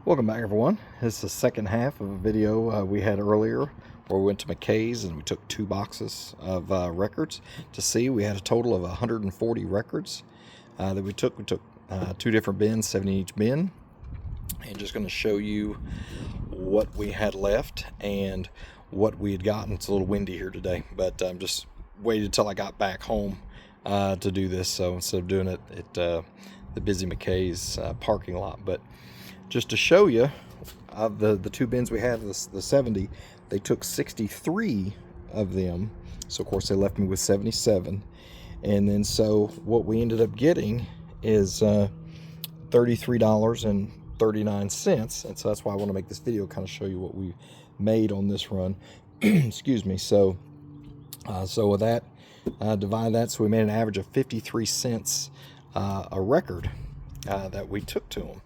Welcome back, everyone. This is the second half of a video we had earlier where we went to McKay's and we took 2 boxes of records to see. We had a total of 140 records that we took. We took 2 different bins, 70 each bin, and just going to show you what we had left and what we had gotten. It's a little windy here today, but just waited until I got back home to do this. So instead of doing it at the busy McKay's parking lot, but just to show you, of the 2 bins we had, the 70, they took 63 of them. So of course they left me with 77. And then so what we ended up getting is $33.39. And so that's why I want to make this video, kind of show you what we made on this run. Excuse me. So with that, divide that. So we made an average of 53 cents a record that we took to them.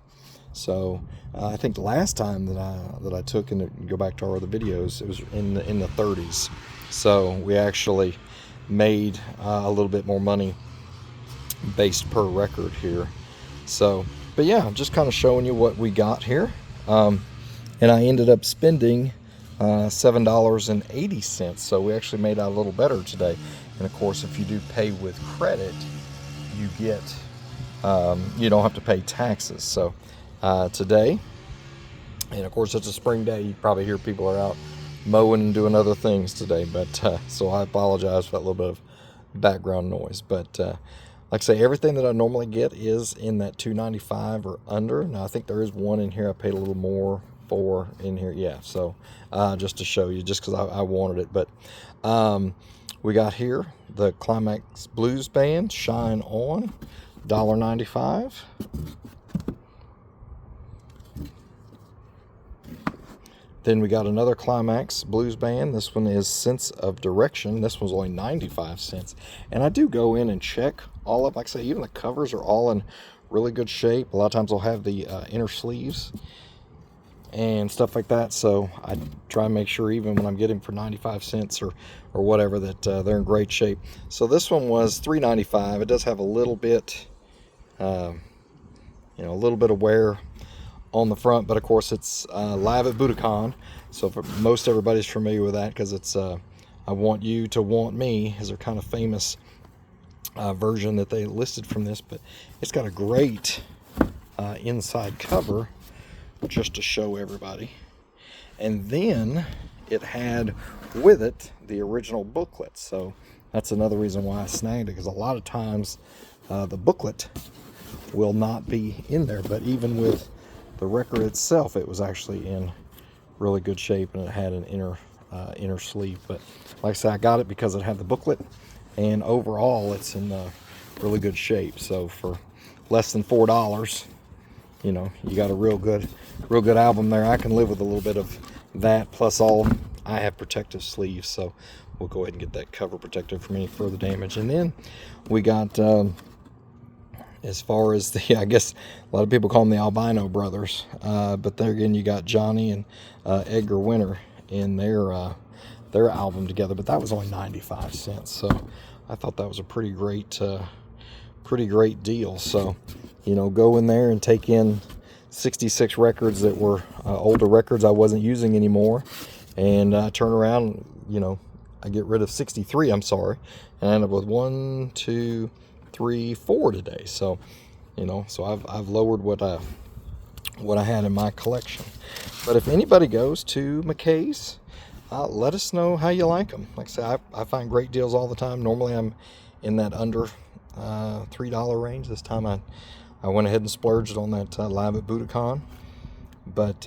So I think the last time that I took, and go back to our other videos, it was in the 30s. So we actually made a little bit more money based per record here. So, but yeah, just kind of showing you what we got here. And I ended up spending $7.80. So we actually made out a little better today. And of course, if you do pay with credit, you get you don't have to pay taxes. So today, and of course it's a spring day, you probably hear people are out mowing and doing other things today, but so I apologize for that little bit of background noise. But like I say, everything that I normally get is in that $2.95 or under. Now I think there is one in here I paid a little more for in here, yeah. So just to show you, just because I wanted it. But we got here the Climax Blues Band Shine On, $1.95. Then we got another Climax Blues Band. This one is Sense of Direction. This one's only 95 cents. And I do go in and check all of, like I say, even the covers are all in really good shape. A lot of times they'll have the inner sleeves and stuff like that. So I try and make sure, even when I'm getting for 95 cents or whatever, that they're in great shape. So this one was $3.95. It does have a little bit, a little bit of wear on the front, but of course it's live at Budokan, so for most everybody's familiar with that, because it's I Want You to Want Me is their kind of famous version that they listed from this. But it's got a great inside cover just to show everybody, and then it had with it the original booklet. So that's another reason why I snagged it, because a lot of times the booklet will not be in there, but even with the record itself, it was actually in really good shape, and it had an inner sleeve. But like I said, I got it because it had the booklet, and overall it's in really good shape. So for less than $4, you got a real good album there. I can live with a little bit of that, plus I have protective sleeves, so we'll go ahead and get that cover protected from any further damage. And then we got as far as the, I guess a lot of people call them the Albino Brothers, but there again, you got Johnny and Edgar Winter in their album together, but that was only 95 cents. So I thought that was a pretty great deal. So, go in there and take in 66 records that were older records I wasn't using anymore, and turn around, I get rid of 63, I'm sorry, and I end up with 1, 2, 3, 4 today. So so I've lowered what I had in my collection. But if anybody goes to McKay's, let us know how you like them. Like I say, I find great deals all the time. Normally I'm in that under $3 range. This time I went ahead and splurged on that live at Budokan, but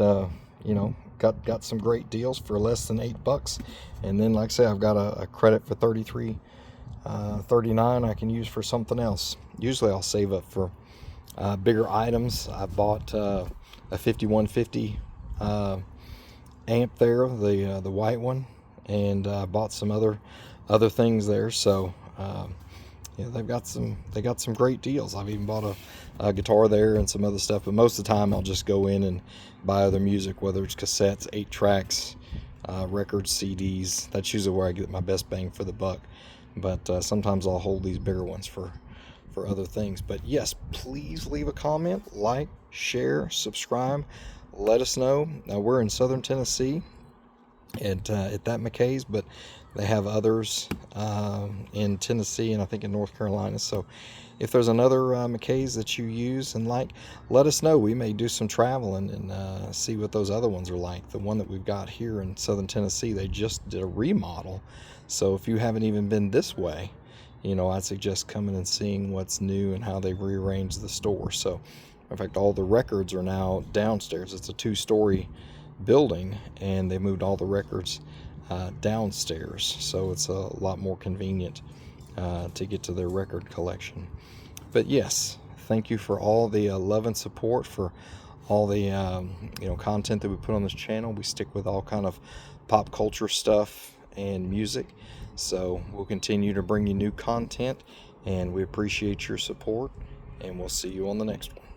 got some great deals for less than $8. And then, like I say, I've got a credit for $33.39 I can use for something else. Usually I'll save up for bigger items. I bought a 5150 amp there, the white one, and bought some other things there. So they got some great deals. I've even bought a guitar there and some other stuff, but most of the time I'll just go in and buy other music, whether it's cassettes, 8 tracks, records, CDs. That's usually where I get my best bang for the buck. But sometimes I'll hold these bigger ones for other things. But yes, please leave a comment, like, share, subscribe. let us know. We're in Southern Tennessee at that McKay's, but they have others in Tennessee and I think in North Carolina. So if there's another McKay's that you use and like, let us know. We may do some traveling and see what those other ones are like. The one that we've got here in Southern Tennessee, they just did a remodel. So if you haven't even been this way, you know, I'd suggest coming and seeing what's new and how they've rearranged the store. So in fact, all the records are now downstairs. It's a 2-story building, and they moved all the records downstairs, so it's a lot more convenient to get to their record collection. But yes, thank you for all the love and support, for all the content that we put on this channel. We stick with all kind of pop culture stuff and music, so we'll continue to bring you new content, and we appreciate your support, and we'll see you on the next one.